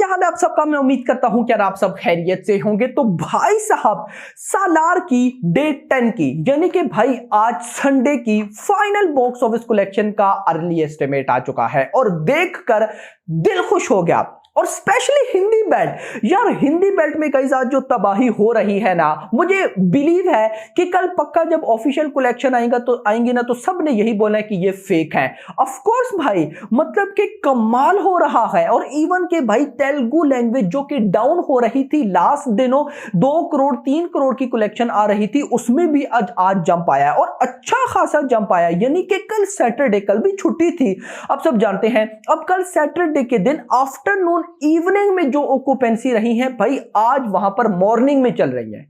हाल है आप सबका। मैं उम्मीद करता हूं कि आप सब खैरियत से होंगे। तो भाई साहब, सालार की डे 10 की यानी कि भाई आज संडे की फाइनल बॉक्स ऑफिस कलेक्शन का अर्ली एस्टिमेट आ चुका है और देखकर दिल खुश हो गया। और स्पेशली हिंदी बेल्ट, यार हिंदी बेल्ट में कई आज जो तबाही हो रही है ना, मुझे बिलीव है कि कल पक्का जब ऑफिशियल कलेक्शन आएंगी ना तो सब ने यही बोला है कि ये फेक है। ऑफ कोर्स भाई, मतलब कि कमाल हो रहा है। और इवन के भाई तेलुगु लैंग्वेज जो कि डाउन हो रही थी लास्ट दिनों, 2 करोड़ 3 करोड़ की कलेक्शन आ रही थी, उसमें भी आज जंप आया और अच्छा खासा जंप आया। यानी कि कल सैटरडे, कल भी छुट्टी थी आप सब जानते हैं। अब कल सैटरडे के दिन आफ्टरनून इवनिंग में जो ऑक्यूपेंसी रही है भाई, आज वहां पर मॉर्निंग में चल रही है।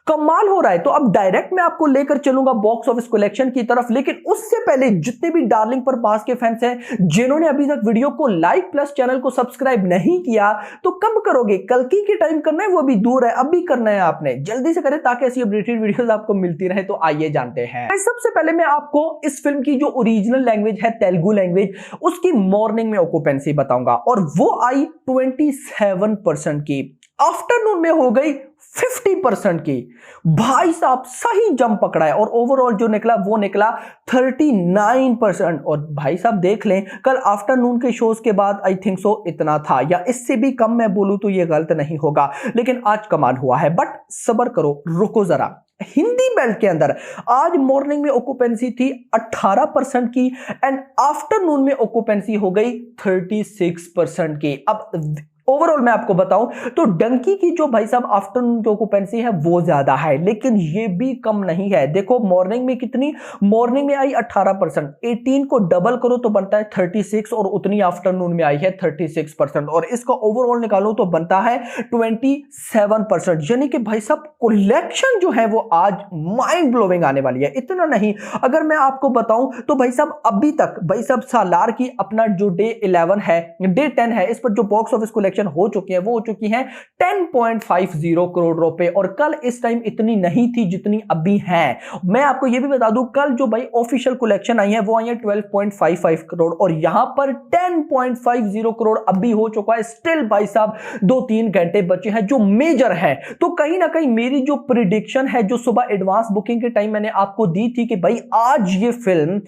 कमाल हो रहा है। तो अब डायरेक्ट मैं आपको लेकर चलूंगा बॉक्स ऑफिस कलेक्शन की तरफ, लेकिन उससे पहले जितने भी डार्लिंग पर पास के फैंस हैं जिन्होंने अभी तक वीडियो को लाइक प्लस चैनल को सब्सक्राइब नहीं किया तो कब करोगे? कल की टाइम करना है, वो भी दूर है, अभी करना है आपने। जल्दी से करें ताकि ऐसी अपडेटेड वीडियोस आपको मिलती रहे। तो आइए जानते हैं। सबसे पहले मैं आपको इस फिल्म की जो ओरिजिनल लैंग्वेज है तेलुगु लैंग्वेज, उसकी मॉर्निंग में ऑक्यूपेंसी बताऊंगा और वो आई 27% की, आफ्टरनून में हो गई 50% की। भाई साहब सही जंप पकड़ा है और ओवरऑल जो निकला वो निकला 39%। और भाई साहब देख लें, कल आफ्टरनून के शोज के बाद आई थिंक सो इतना था, या इससे भी कम मैं बोलूं तो ये गलत नहीं होगा, लेकिन आज कमाल हुआ है। बट सब्र करो, रुको जरा। हिंदी बेल्ट के अंदर आज मॉर्निंग में ऑक्यूपेंसी थी 18% की एंड आफ्टरनून में ऑक्यूपेंसी हो गई 36% की। अब ओवरऑल मैं आपको बताऊं तो डंकी की जो भाई साहब आफ्टरनून की ऑक्यूपेंसी है वो ज्यादा है, लेकिन ये भी कम नहीं है। देखो मॉर्निंग में कितनी, मॉर्निंग में आई 18%, 18 को डबल करो तो बनता है 36 और उतनी आफ्टरनून में आई है 36%, और इसका ओवरऑल निकालो तो बनता है 27%। यानी कि भाई साहब कलेक्शन जो है वो आज माइंड ब्लोइंग आने वाली है। इतना नहीं, अगर मैं आपको बताऊं तो भाई साहब अभी तक भाई साहब सालार की अपना जो डे 11 है, डे 10 है, इस पर जो बॉक्स ऑफिस कलेक्शन हो चुकी है वो हो चुकी है 10.50 करोड़ रुपए, और कल इस टाइम इतनी नहीं थी जितनी अभी है। मैं आपको यह भी बता दूं, कल जो भाई ऑफिशियल कलेक्शन आई है वो आई है 12.55 करोड़ और यहां पर 10.50 करोड़ अभी हो चुका है। स्टिल भाई साहब 2-3 घंटे बचे हैं जो मेजर है। तो कहीं ना कहीं मेरी जो प्रिडिक्शन है, जो सुबह एडवांस बुकिंग के टाइम मैंने आपको दी थी कि भाई आज ये फिल्म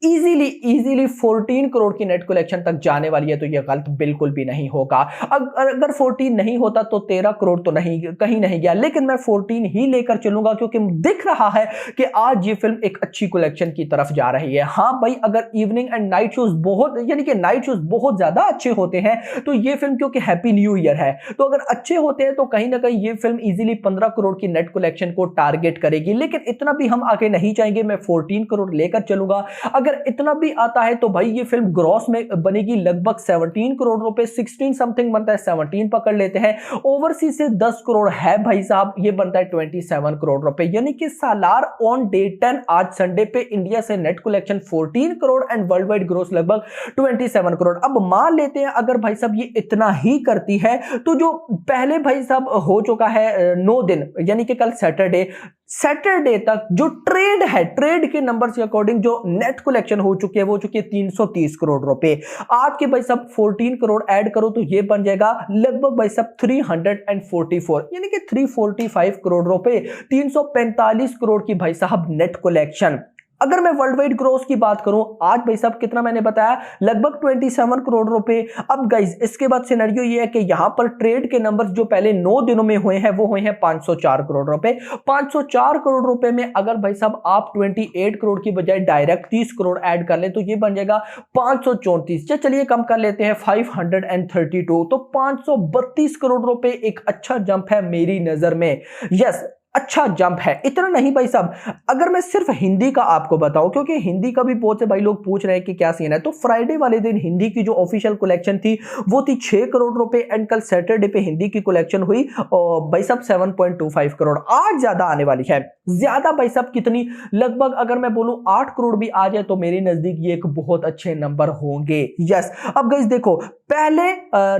इजीली 14 करोड़ की नेट कलेक्शन तक जाने वाली है, तो यह गलत बिल्कुल भी नहीं होगा। अगर 14 नहीं होता तो 13 करोड़ तो नहीं, कहीं नहीं गया, लेकिन मैं 14 ही लेकर चलूंगा क्योंकि दिख रहा है कि आज ये फिल्म एक अच्छी कलेक्शन की तरफ जा रही है। हाँ भाई, अगर इवनिंग एंड नाइट शोज बहुत, यानी कि नाइट शोज बहुत ज्यादा अच्छे होते हैं तो ये फिल्म, क्योंकि हैप्पी न्यू ईयर है, तो अगर अच्छे होते हैं तो कहीं ना कहीं ये फिल्म इजीली 15 करोड़ की नेट कलेक्शन को टारगेट करेगी, लेकिन इतना भी हम आगे नहीं जाएंगे। मैं 14 करोड़ लेकर चलूंगा। अगर इतना भी आता है तो भाई ये फिल्म ग्रॉस में बनेगी लगभग 17 करोड़ रुपए, 16 समथिंग बनता है, 17 पकड़ लेते हैं। ओवरसीज से 10 करोड़ है भाई साहब, ये बनता है 27 करोड़ रुपए। यानी कि सालार ऑन डे 10 आज संडे पे इंडिया से net collection 14 crore and world wide gross लगभग 27 करोड़। अब मान लेते हैं अगर भाई साहब ये इतना ही करती है तो जो पहले भाई साहब हो चुका है 9 दिन, यानी कि कल सैटरडे तक जो ट्रेड है, ट्रेड के नंबर के अकॉर्डिंग जो नेट कलेक्शन हो चुकी है वो चुकी है 330 करोड़ रुपए। आज के भाई साहब 14 करोड़ ऐड करो तो ये बन जाएगा लगभग भाई साहब 344, यानी कि 345 करोड़ रुपए, 345 करोड़ की भाई साहब नेट कलेक्शन। अगर मैं वर्ल्ड वाइड ग्रोस की बात करूं, आज भाई साहब कितना मैंने बताया, लगभग 27 करोड़ रुपए। अब गाइज इसके बाद सिनेरियो ये है कि यहां पर ट्रेड के नंबर्स जो पहले 9 दिनों में हुए हैं वो हुए हैं 504 करोड़ रुपए। 504 करोड़ रुपए में अगर भाई साहब आप 28 करोड़ की बजाय डायरेक्ट 30 करोड़ ऐड कर ले तो ये बन जाएगा 534, चलिए कम कर लेते हैं 532, तो 532 करोड़ रुपए एक अच्छा जंप है मेरी नजर में। यस, अच्छा जंप है। इतना नहीं भाई साहब, अगर मैं सिर्फ हिंदी का आपको बताऊं, क्योंकि हिंदी का भी बहुत से भाई लोग पूछ रहे हैं कि क्या सीन है, तो फ्राइडे वाले दिन हिंदी की जो ऑफिशियल कलेक्शन थी वो थी 6 करोड़ रुपए एंड कल सैटरडे पे हिंदी की कलेक्शन हुई और भाई साहब 7.25 करोड़। आज ज्यादा आने वाली है। ज्यादा भाई साहब कितनी, लगभग अगर मैं बोलूं 8 करोड़ भी आ जाए तो मेरे नजदीक ये एक बहुत अच्छे नंबर होंगे। यस, अब गाइस देखो, पहले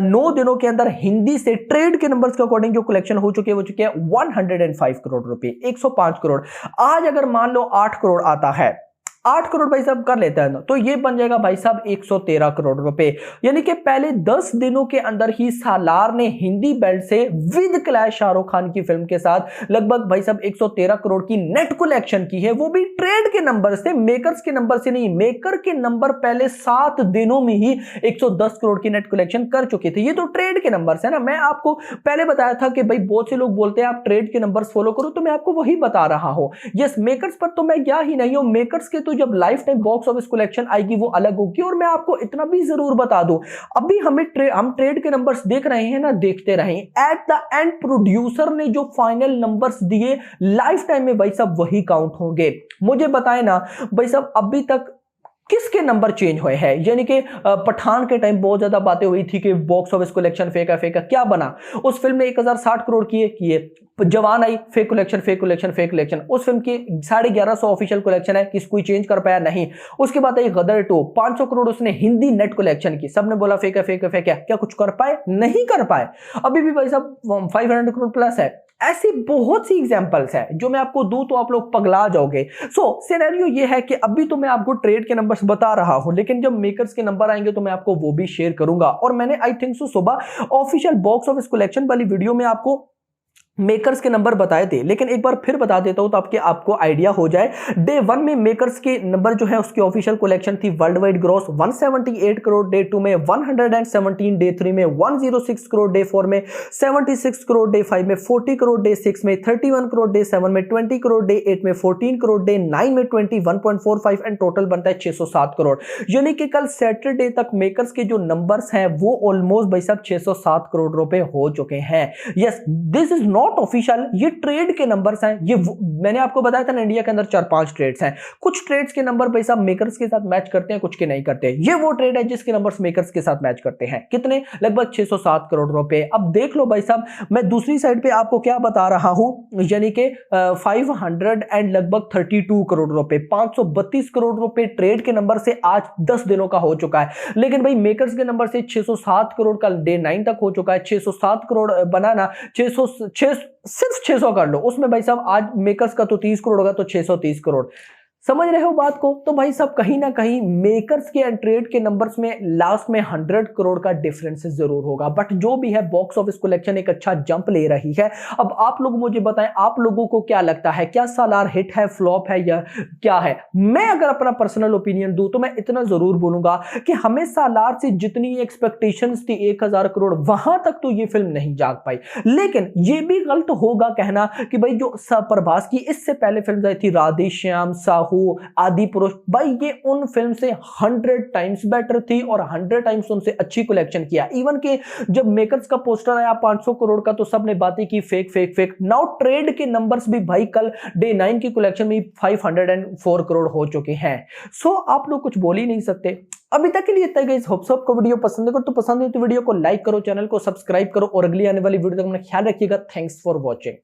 9 दिनों के अंदर हिंदी से ट्रेड के नंबर्स के अकॉर्डिंग जो कलेक्शन हो चुके हैं वो चुके हैं 105 करोड़ रुपए, 105 करोड़। आज अगर मान लो 8 करोड़ आता है, 8 करोड़ भाई साहब कर लेता है ना, तो ये बन जाएगा भाई साहब 113 करोड़ रुपए। यानी कि पहले 10 दिनों के अंदर ही सालार ने हिंदी बेल्ट से विद क्लैश शाहरुख खान की फिल्म के साथ लगभग भाई साहब 113 करोड़ की नेट कलेक्शन की है, वो भी ट्रेड के नंबर से, मेकर्स के नंबर से नहीं। मेकर के नंबर पहले 7 दिनों में ही 110 करोड़ की नेट कलेक्शन कर चुके थे। ये तो ट्रेड के नंबर्स है ना। मैं आपको पहले बताया था कि भाई बहुत से लोग बोलते हैं आप ट्रेड के नंबर्स फॉलो करो, तो मैं आपको वही बता रहा हूं। यस, मेकर्स पर तो मैं गया ही नहीं हूं। मेकर्स के तो जब life time box office collection आएगी वो अलग होगी। और मैं आपको इतना भी जरूर बता दूं, अभी हम ट्रेड के नंबर्स देख रहे हैं ना, देखते रहें। एट द एंड प्रोड्यूसर ने जो फाइनल नंबर्स दिए लाइफ टाइम में भाई साहब वही काउंट होंगे। मुझे बताएं ना भाई साहब, अभी तक किसके नंबर चेंज हुए हैं? यानी कि पठान के टाइम बहुत ज्यादा बातें हुई थी कि बॉक्स ऑफिस कलेक्शन फेंका फेंका, क्या बना? उस फिल्म ने 1060 करोड़ किए। जवान आई, fake collection fake collection fake collection. उस फिल्म की 1150 ऑफिशियल कलेक्शन है, किसी कोई चेंज कर पाया नहीं। उसके बाद आई गदर 2, 500 करोड़ उसने हिंदी नेट कलेक्शन की। सबने बोला फेक है फेक है फेक है, क्या कुछ कर पाए? नहीं कर पाए। अभी भी भाई साहब 500 करोड़ प्लस है। ऐसी बहुत सी एग्जांपल्स है, जो मैं आपको दूं तो आप लोग पगला जाओगे। सिनेरियो ये है कि अभी तो मैं आपको ट्रेड के नंबर्स बता रहा हूं, लेकिन जब मेकर्स के नंबर आएंगे तो मैं आपको वो भी शेयर करूंगा। और मैंने आई थिंक सो सुबह ऑफिशियल बॉक्स ऑफिस कलेक्शन वाली वीडियो में आपको मेकर्स के नंबर बताए थे, लेकिन एक बार फिर बता देता हूं तो आपको आइडिया हो जाए। डे 1 में मेकर्स के नंबर जो है उसकी ऑफिशियल कलेक्शन थी world wide gross 178 crore, day 2 में 117, डे 3 में 106 करोड़, डे 4 में 76 करोड़, डे 5 में 40 करोड़, डे 6 में 31 करोड़, डे 7 में 20 करोड़, डे 8 में 14 करोड़, डे 9 में 21.45 एंड टोटल बनता है 607 करोड़। यानी कि कल सैटरडे तक मेकर्स के जो नंबर्स हैं वो ऑलमोस्ट भाई साहब 607 करोड़ रुपए हो चुके हैं। Yes, this is not official, ये ट्रेड के नंबर्स हैं। ये मैंने आपको बताया था ना, इंडिया के अंदर 4-5 ट्रेड्स हैं। कुछ ट्रेड्स के नंबर भाई साहब मेकर्स के साथ मैच करते हैं, कुछ के नहीं करते। ये वो ट्रेड है जिसके नंबर्स मेकर्स के साथ मैच करते हैं। कितने? लगभग 607 करोड़ रुपए। अब देख लो भाई साहब, मैं दूसरी साइड पे आपको क्या बता रहा हूं, यानी कि 500 एंड लगभग 32 करोड़ रुपए, 532 करोड़ रुपए ट्रेड के नंबर से आज 10 दिनों का हो चुका है। लेकिन भाई मेकर्स के नंबर से 607 करोड़ का डे 9 तक हो चुका है। 607 करोड़ बनाना, 600 सिर्फ 600 कर लो, उसमें भाई साहब आज मेकर्स का तो 30 करोड़ होगा, तो 630 करोड़। समझ रहे हो बात को? तो भाई साहब कहीं ना कहीं मेकर्स के एंड ट्रेड के नंबर्स में लास्ट में 100 करोड़ का डिफरेंस जरूर होगा। बट जो भी है, बॉक्स ऑफिस कलेक्शन एक अच्छा जंप ले रही है। अब आप लोग मुझे बताएं, आप लोगों को क्या लगता है, क्या सालार हिट है, फ्लॉप है, या क्या है? मैं अगर अपना पर्सनल ओपिनियन दूं तो मैं इतना जरूर बोलूंगा कि हमें सालार से जितनी एक्सपेक्टेशंस थी 1000 करोड़, वहां तक तो ये फिल्म नहीं जाग पाई। लेकिन ये भी गलत होगा कहना कि भाई जो प्रभास की इससे पहले फिल्म आई थी, राधे श्याम, साहू, आदि पुरुष, भाई ये उन फिल्म से 100 टाइम्स बेटर थी और 100 टाइम्स उनसे अच्छी कलेक्शन किया। इवन के जब मेकर्स का पोस्टर आया 500 करोड़ का, तो सबने बातें की fake fake fake. Now trade के नंबर्स भी भाई कल डे 9 की कलेक्शन में 504 करोड़ हो चुके हैं। सो आप लोग कुछ बोल ही नहीं सकते। अभी तक के लिए इतना ही। होप सो आपको वीडियो पसंद है, तो पसंद है तो वीडियो को लाइक करो, चैनल को सब्सक्राइब करो और अगली आने वाली वीडियो तक अपना ख्याल रखिएगा। Thanks for watching.